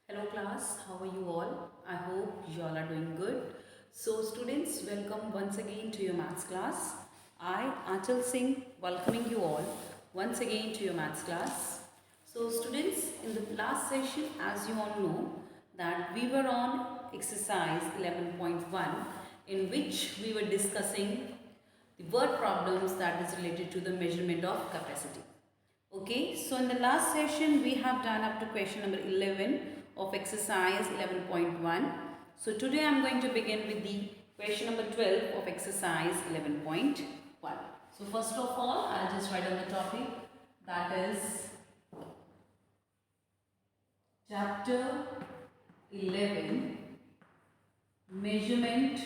Hello class, how are you all? I hope you all are doing good. So students, welcome once again to your maths class. I, Achal Singh, welcoming you all once again to your maths class. So students, in the last session, as you all know, that we were on exercise 11.1 in which we were discussing the word problems that is related to the measurement of capacity. Okay, so in the last session we have done up to question number 11 of exercise 11.1. So today I am going to begin with the question number 12 of exercise 11.1. So first of all, I'll just write on the topic, that is chapter 11, measurement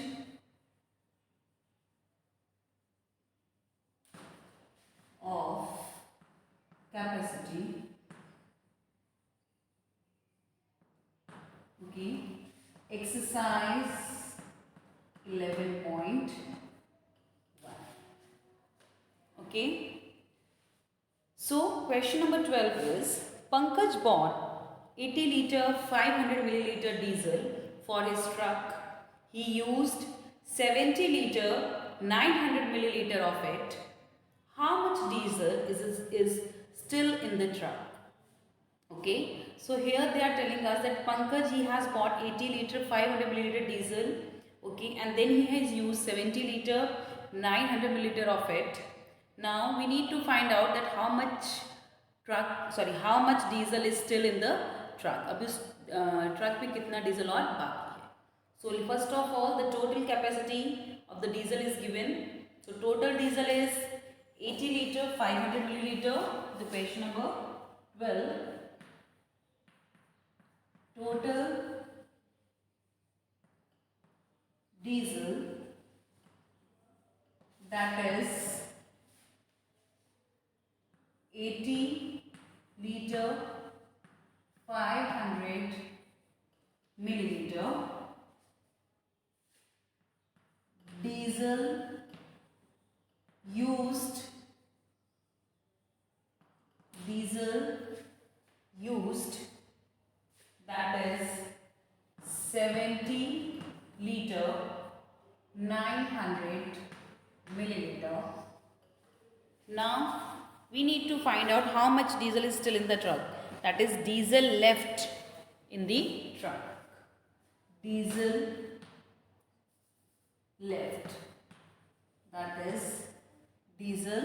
of capacity. Okay, exercise 11.1. Okay, so question number 12 is Pankaj bought 80 liter 500 milliliter diesel for his truck. He used 70 liter 900 milliliter of it. How much diesel is still in the truck? Okay, so here they are telling us that Pankaj, he has bought 80 liter 500 milliliter diesel. Okay, and then he has used 70 liter 900 milliliter of it. Now we need to find out that how much diesel is still in the truck. अब इस truck में कितना diesel और बाकी है. So first of all, the total capacity of the diesel is given. So total diesel is 80 liter 500 milliliter. The question number 12. Total diesel, that is 80 liter 500 milliliter. Diesel used, that is 70 liter 900 milliliter. Now we need to find out how much diesel is still in the truck. That is diesel left in the truck. Diesel left. That is diesel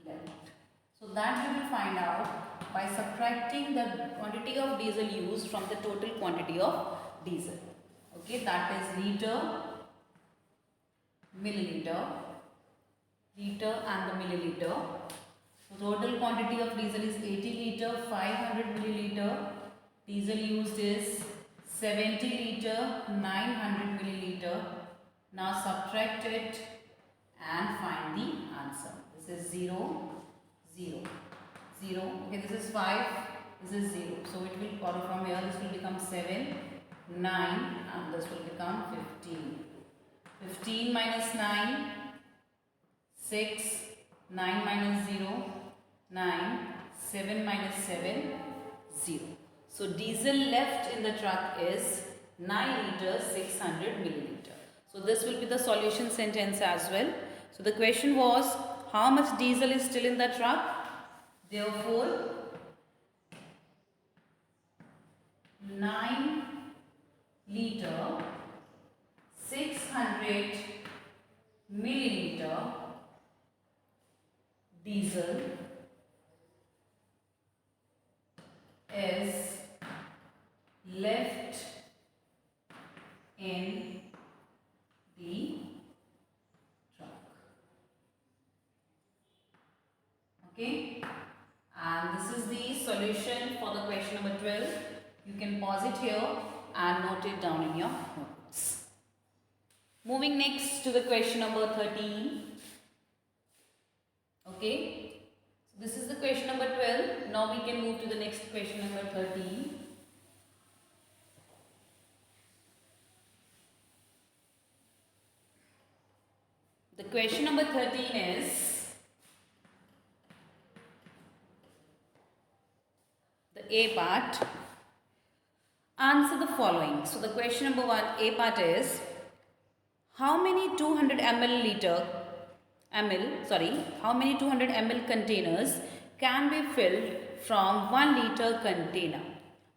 left. So that we will find out by subtracting the quantity of diesel used from the total quantity of diesel. Okay, that is liter, milliliter, liter and the milliliter. So total quantity of diesel is 80 liter 500 milliliter. Diesel used is 70 liter 900 milliliter. Now subtract it and find the answer. This is 0, 0, 0. Okay, this is 5, this is 0. So it will follow from here, this will become 7, 9 and this will become 15. 15 minus 9, 6, 9 minus 0, 9, 7 minus 7, 0. So diesel left in the truck is 9 liter 600 milliliter. So this will be the solution sentence as well. So the question was, how much diesel is still in the truck? Therefore, 9 liter 600 milliliter diesel is left in the truck. Okay, and this is the solution for the question number 12. You can pause it here and note it down in your notes. Moving next to the question number 13. Okay, so this is the question number 12. Now we can move to the next question number 13. The question number 13 is, the A part, answer the following. So the question number 1, A part is, how many 200 ml containers can be filled from 1 liter container?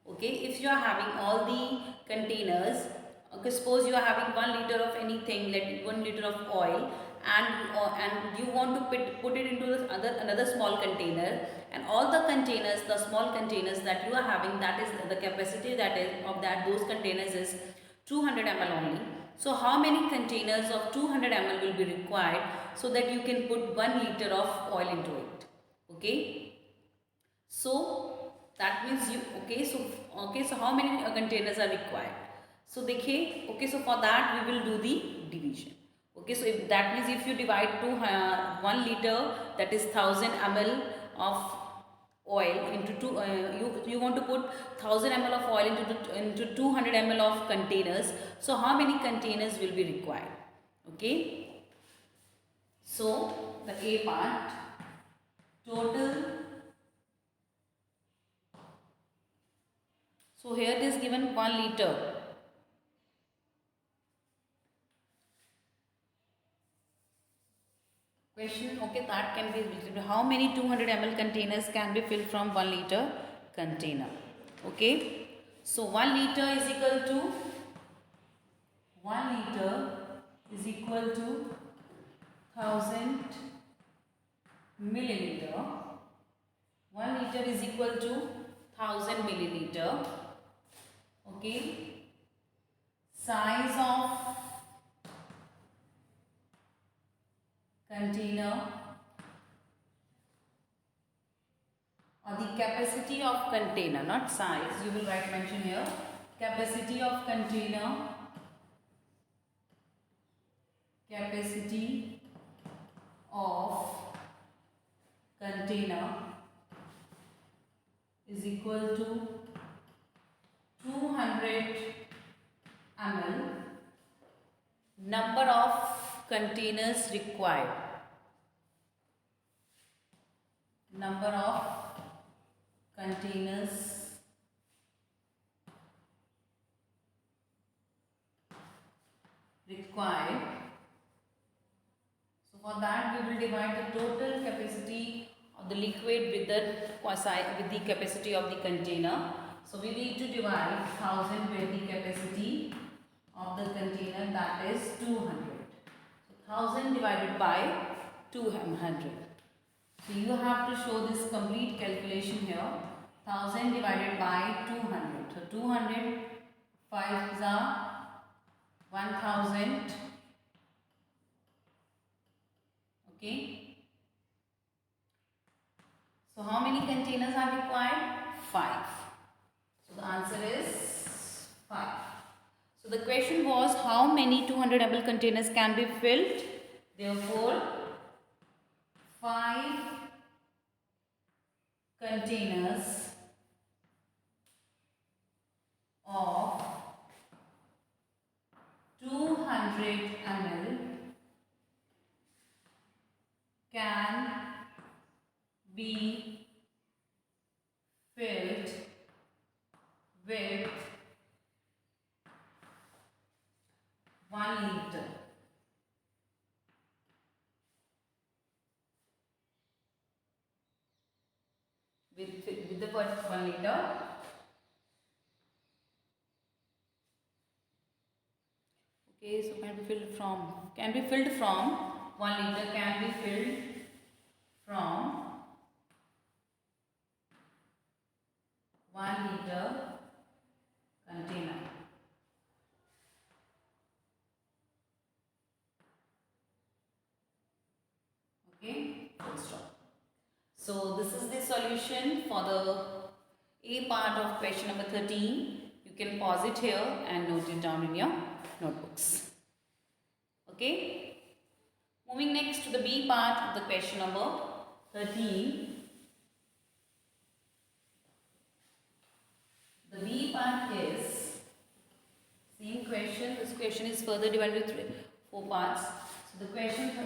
Okay, if you are having all the containers, okay, suppose you are having 1 liter of anything, like 1 liter of oil, and you want to put it into another small container, and all the containers, the small containers that you are having, that is the capacity that is of that those containers is 200 ml only. So how many containers of 200 ml will be required so that you can put 1 liter of oil into it? Okay, so that means you, so how many containers are required? So देखिए, okay, so for that we will do the division. Okay, so if that means if you divide to 1 liter, that is 1000 ml of oil into you want to put 1000 ml of oil into 200 ml of containers. So how many containers will be required? Okay, so the A part, total. So here it is given 1 liter. Question, okay, that can be, how many 200 ml containers can be filled from 1 liter container? Okay, so 1 liter is equal to 1000 milliliter. 1 liter is equal to 1000 milliliter. Okay, size of container or the capacity of container, not size, you will write mention here, capacity of container, is equal to 200 ml. Number of containers required. Number of containers required. So for that we will divide the total capacity of the liquid with the capacity of the container. So we need to divide 1000 with the capacity of the container, that is 200. So 1000 divided by 200. So you have to show this complete calculation here. 1000 divided by 200. So 200 5 is 1000. Okay. So how many containers are required? 5. So the answer is 5. So the question was, how many 200 ml containers can be filled? Therefore, 5 containers of 200 ml can be filled with 1 liter. With the first 1 liter. Okay, so can be filled from 1 liter, can be filled from 1 liter container. Okay, full stop. So this is the solution for the A part of question number 13. You can pause it here and note it down in your notebooks. Okay. Moving next to the B part of the question number 13. The B part is same question. This question is further divided into 4 parts. So the question for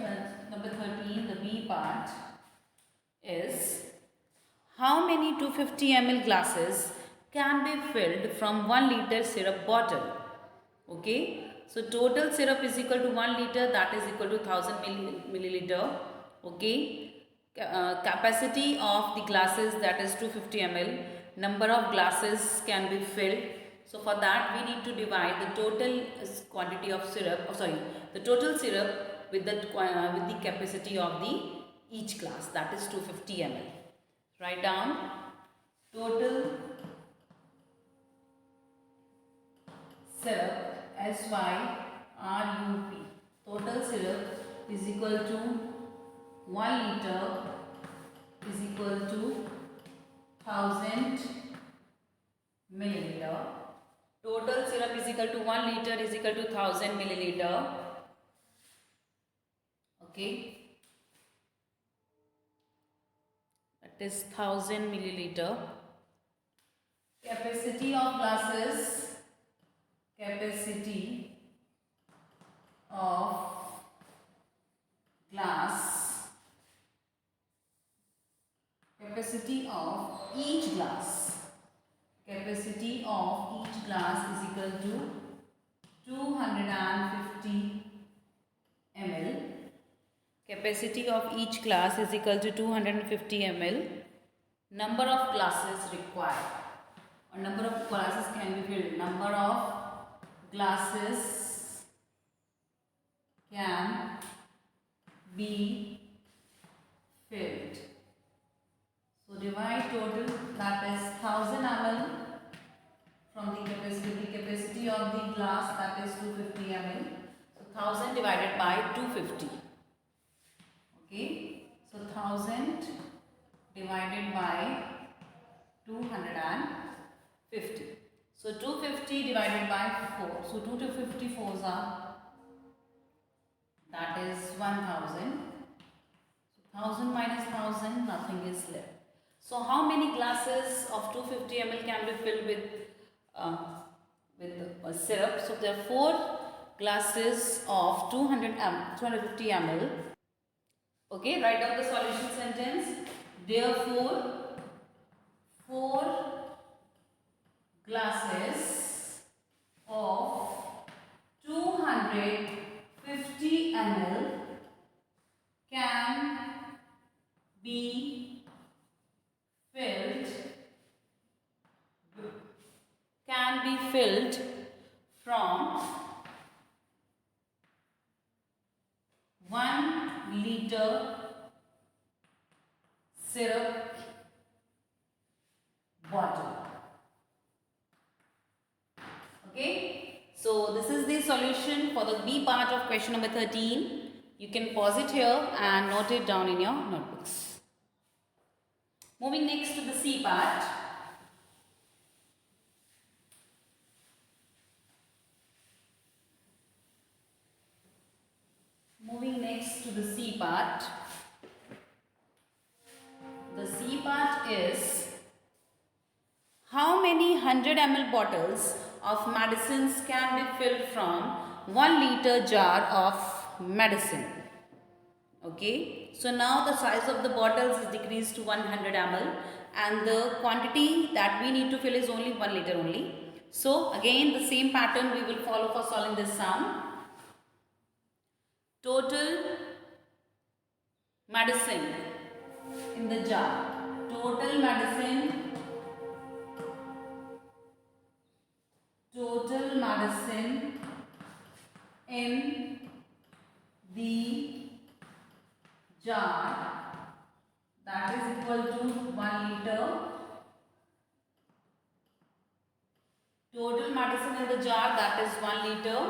number 13, the B part, is how many 250 ml glasses can be filled from 1 liter syrup bottle. Okay, so total syrup is equal to 1 liter, that is equal to 1000 milliliter. Okay, capacity of the glasses, that is 250 ml. Number of glasses can be filled. So for that we need to divide the total quantity of syrup, the total syrup with the capacity of the each glass, that is 250 ml. Write down total syrup, SYRUP, total syrup is equal to 1 liter is equal to 1000 milliliter. Total syrup is equal to 1 liter is equal to 1000 milliliter. Okay, that is 1000 milliliter. Capacity of glasses, capacity of glass, capacity of each glass, capacity of each glass is equal to 250 ml. Capacity of each glass is equal to 250 ml. Number of glasses required, or number of glasses can be filled. Number of glasses can be filled. So divide total, that is 1000 ml from the capacity. The capacity of the glass, that is 250 ml. So 1000 divided by 250. Okay, so 1000 divided by 250. So 250 divided by 4. So 2 to 54s are, that is 1000. So 1000 minus 1000, nothing is left. So how many glasses of 250 ml can be filled with syrup? So there are 4 glasses of 250 ml. Okay, write down the solution sentence. Therefore, 4 glasses of 250 ml can be filled from 1 liter syrup bottle. Okay, so this is the solution for the B part of question number 13. You can pause it here and note it down in your notebooks. Moving next to the C part. Moving next to the C part. The C part is how many 100 ml bottles of medicines can be filled from 1 liter jar of medicine. Okay, so now the size of the bottles is decreased to 100 ml and the quantity that we need to fill is only 1 liter only. So again the same pattern we will follow for solving this sum. Total medicine in the jar. Total medicine in the jar, that is equal to 1 liter. Total medicine in the jar, that is 1 liter.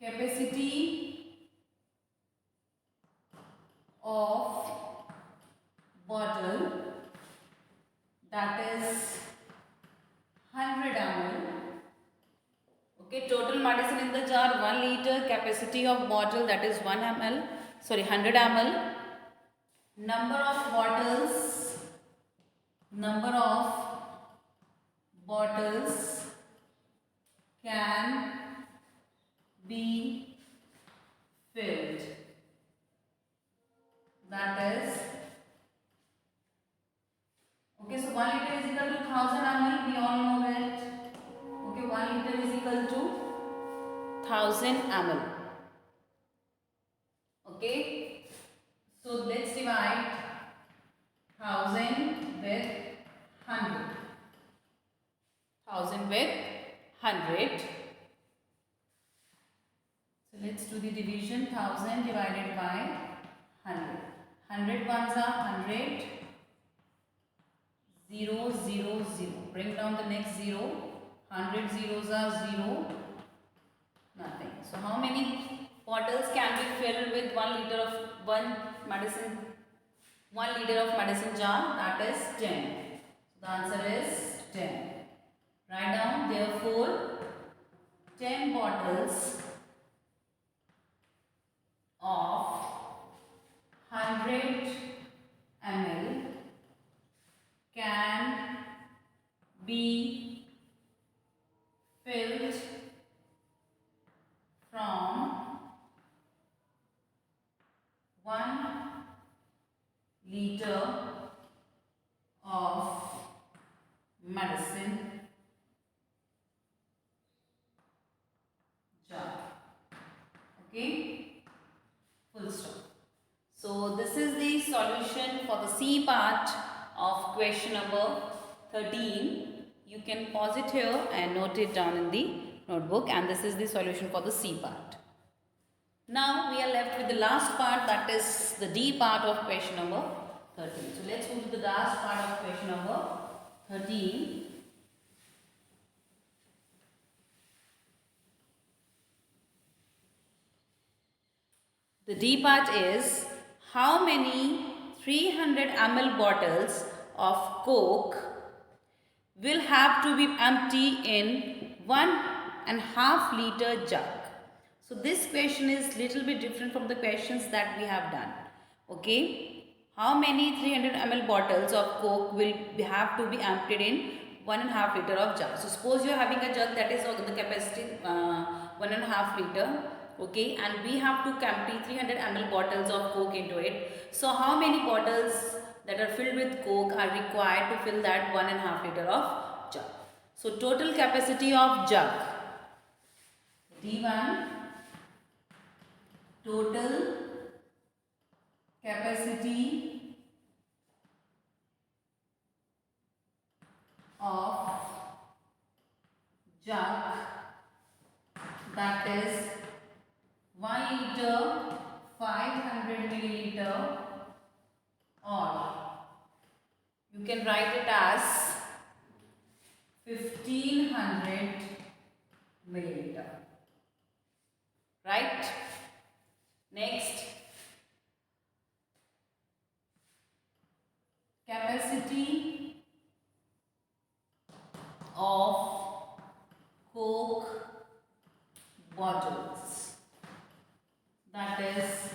Capacity of bottle, that is 100 ml. Okay, total medicine in the jar 1 liter, capacity of bottle, that is 100 ml. Number of bottles can be filled, that is, okay, so 1 liter is ml, we all know that. Okay, 1 liter is equal to 1000 ml. Okay, so let's divide 1000 with 100. 1000 with 100. So let's do the division. 1000 divided by 100. 100 ones are 100. 0, 0, 0. Bring down the next 0. 100 zeros are 0. Nothing. So how many bottles can be filled with 1 liter of 1 liter of medicine jar? That is 10. So the answer is 10. Write down, therefore 10 bottles of 100 ml can be filled from 1 liter of medicine jar. Okay, full stop. So this is the solution for the C part of question number 13. You can pause it here and note it down in the notebook, and this is the solution for the C part. Now we are left with the last part, that is the D part of question number 13. So let's move to the last part of question number 13. The D part is, how many 300 ml bottles of Coke will have to be empty in 1.5 liter jug? So this question is little bit different from the questions that we have done. Okay, how many 300 ml bottles of Coke will have to be emptied in 1.5 liter of jug? So suppose you are having a jug that is of the capacity 1.5 liter. Okay, and we have to empty 300 ml bottles of Coke into it. So how many bottles that are filled with Coke are required to fill that 1.5 liter of jug? So total capacity of jug, D1, total capacity of jug, that is 1 liter 500 milliliter, or you can write it as 1500 milliliter. Right? Next, capacity of Coke bottles, that is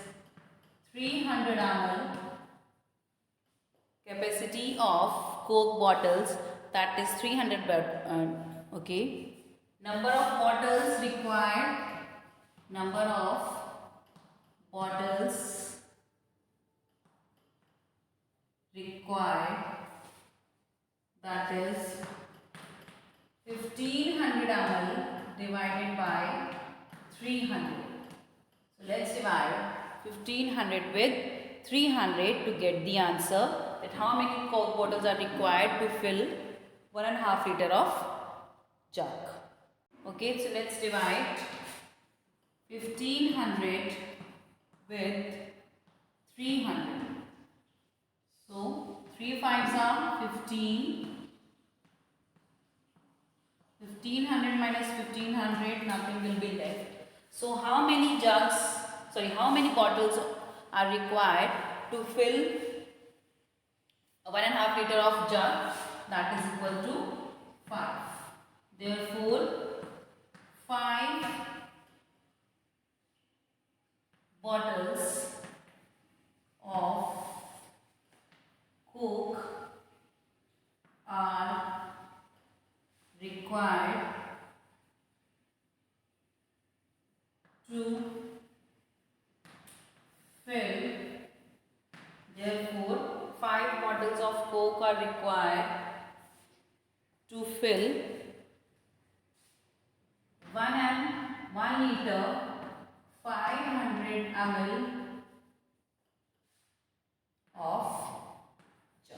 300 ml. Capacity of Coke bottles, that is 300 okay. Number of bottles required, number of bottles required, that is 1500 ml divided by 300. So let's divide 1500 with 300 to get the answer that how many Coke bottles are required to fill 1.5 liter of jug. Okay, so let's divide 1500 with 300. So 3 5s are 15. 1500 minus 1500, nothing will be left. So how many bottles are required to fill 1.5 liter of jug? That is equal to 5. Therefore 5 bottles of Coke are required to fill, therefore 5 bottles of Coke are required to fill 1 liter 500 ml of jug.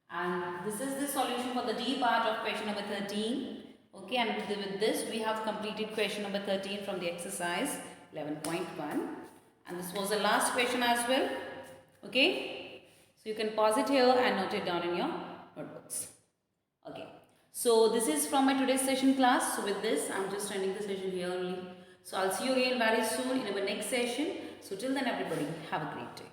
And this is the solution for the D part of question number 13. Okay, and with this we have completed question number 13 from the exercise 11.1, and this was the last question as well. Okay, so you can pause it here and note it down in your notebooks. Okay, so this is from my today's session class. So with this I'm just ending the session here only. So I'll see you again very soon in our next session. So till then everybody, have a great day.